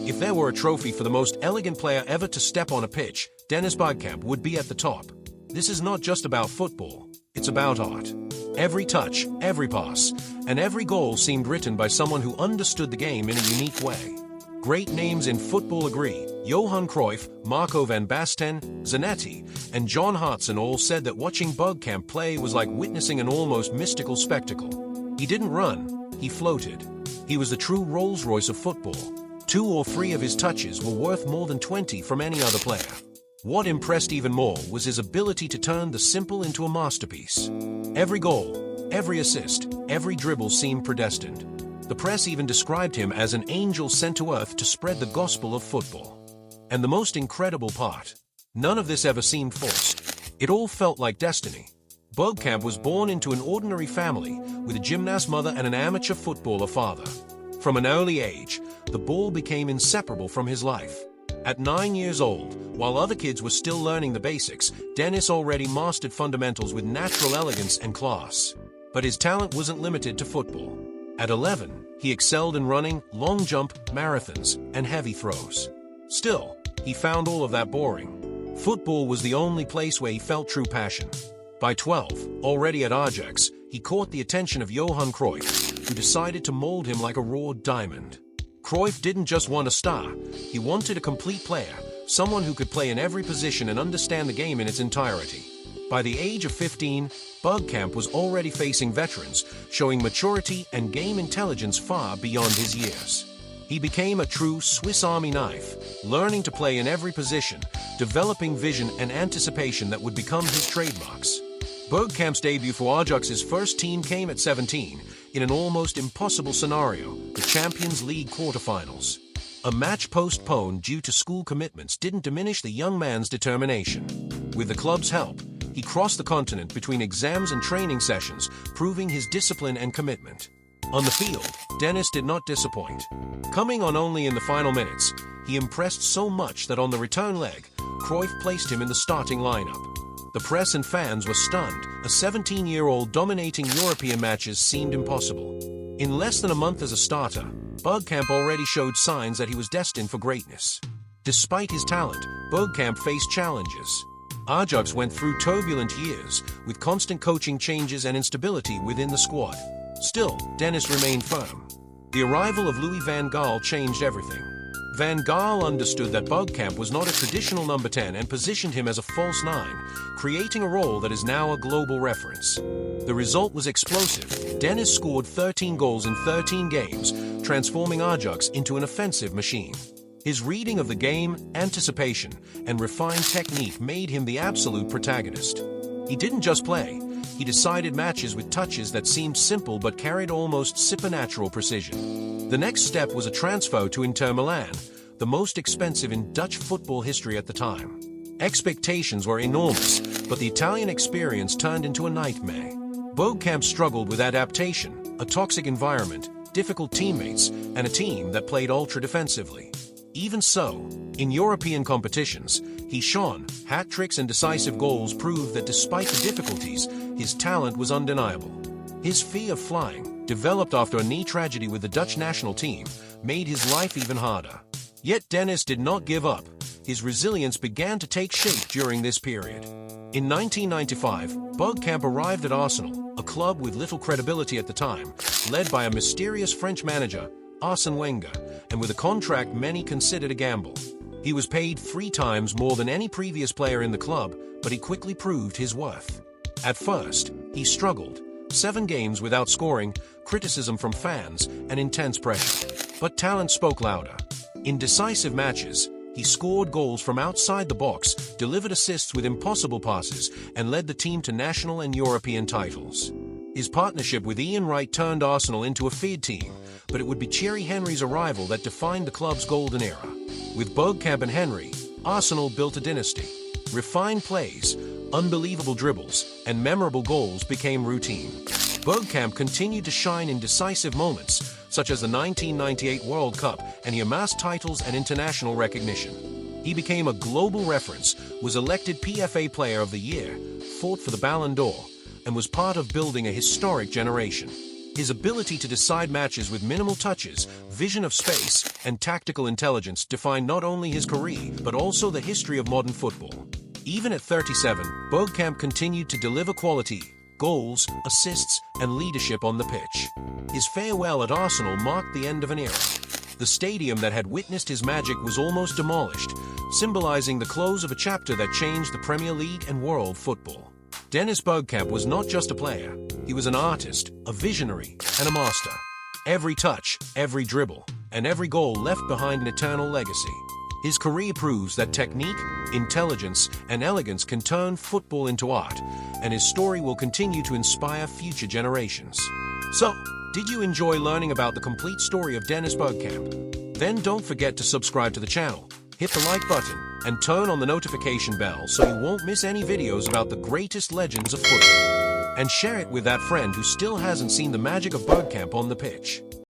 If there were a trophy for the most elegant player ever to step on a pitch, Dennis Bergkamp would be at the top. This is not just about football, it's about art. Every touch, every pass, and every goal seemed written by someone who understood the game in a unique way. Great names in football agree. Johan Cruyff, Marco van Basten, Zanetti, and John Hartson all said that watching Bergkamp play was like witnessing an almost mystical spectacle. He didn't run, he floated. He was the true Rolls-Royce of football. 2 or 3 of his touches were worth more than 20 from any other player. What impressed even more was his ability to turn the simple into a masterpiece. Every goal, every assist, every dribble seemed predestined. The press even described him as an angel sent to earth to spread the gospel of football. And the most incredible part, none of this ever seemed forced. It all felt like destiny. Bergkamp was born into an ordinary family with a gymnast mother and an amateur footballer father. From an early age, the ball became inseparable from his life. At 9 years old, while other kids were still learning the basics, Dennis already mastered fundamentals with natural elegance and class. But his talent wasn't limited to football. At 11, he excelled in running, long jump, marathons, and heavy throws. Still, he found all of that boring. Football was the only place where he felt true passion. By 12, already at Ajax, he caught the attention of Johan Cruyff, who decided to mold him like a raw diamond. Cruyff didn't just want a star, he wanted a complete player, someone who could play in every position and understand the game in its entirety. By the age of 15, Bergkamp was already facing veterans, showing maturity and game intelligence far beyond his years. He became a true Swiss Army knife, learning to play in every position, developing vision and anticipation that would become his trademarks. Bergkamp's debut for Ajax's first team came at 17, in an almost impossible scenario, the Champions League quarterfinals. A match postponed due to school commitments didn't diminish the young man's determination. With the club's help, he crossed the continent between exams and training sessions, proving his discipline and commitment. On the field, Dennis did not disappoint. Coming on only in the final minutes, he impressed so much that on the return leg, Cruyff placed him in the starting lineup. The press and fans were stunned. A 17-year-old dominating European matches seemed impossible. In less than a month as a starter, Bergkamp already showed signs that he was destined for greatness. Despite his talent, Bergkamp faced challenges. Ajax went through turbulent years, with constant coaching changes and instability within the squad. Still, Dennis remained firm. The arrival of Louis van Gaal changed everything. Van Gaal understood that Bergkamp was not a traditional number 10 and positioned him as a false 9, creating a role that is now a global reference. The result was explosive. Dennis scored 13 goals in 13 games, transforming Ajax into an offensive machine. His reading of the game, anticipation, and refined technique made him the absolute protagonist. He didn't just play, he decided matches with touches that seemed simple but carried almost supernatural precision. The next step was a transfer to Inter Milan, the most expensive in Dutch football history at the time. Expectations were enormous, but the Italian experience turned into a nightmare. Bergkamp struggled with adaptation, a toxic environment, difficult teammates, and a team that played ultra-defensively. Even so, in European competitions, he shone. Hat-tricks and decisive goals proved that despite the difficulties, his talent was undeniable. His fear of flying, developed after a knee tragedy with the Dutch national team, made his life even harder. Yet Dennis did not give up. His resilience began to take shape during this period. In 1995, Bergkamp arrived at Arsenal, a club with little credibility at the time, led by a mysterious French manager, Arsène Wenger, and with a contract many considered a gamble. He was paid 3 times more than any previous player in the club, but he quickly proved his worth. At first, he struggled. 7 games without scoring, criticism from fans, and intense pressure. But talent spoke louder. In decisive matches, he scored goals from outside the box, delivered assists with impossible passes, and led the team to national and European titles. His partnership with Ian Wright turned Arsenal into a feared team, but it would be Thierry Henry's arrival that defined the club's golden era. With Bergkamp and Henry, Arsenal built a dynasty. Refined plays, unbelievable dribbles, and memorable goals became routine. Bergkamp continued to shine in decisive moments, such as the 1998 World Cup, and he amassed titles and international recognition. He became a global reference, was elected PFA Player of the Year, fought for the Ballon d'Or, and was part of building a historic generation. His ability to decide matches with minimal touches, vision of space, and tactical intelligence defined not only his career, but also the history of modern football. Even at 37, Bergkamp continued to deliver quality, goals, assists, and leadership on the pitch. His farewell at Arsenal marked the end of an era. The stadium that had witnessed his magic was almost demolished, symbolizing the close of a chapter that changed the Premier League and world football. Dennis Bergkamp was not just a player. He was an artist, a visionary, and a master. Every touch, every dribble, and every goal left behind an eternal legacy. His career proves that technique, intelligence, and elegance can turn football into art, and his story will continue to inspire future generations. So, did you enjoy learning about the complete story of Dennis Bergkamp? Then don't forget to subscribe to the channel, hit the like button, and turn on the notification bell so you won't miss any videos about the greatest legends of football. And share it with that friend who still hasn't seen the magic of Bergkamp on the pitch.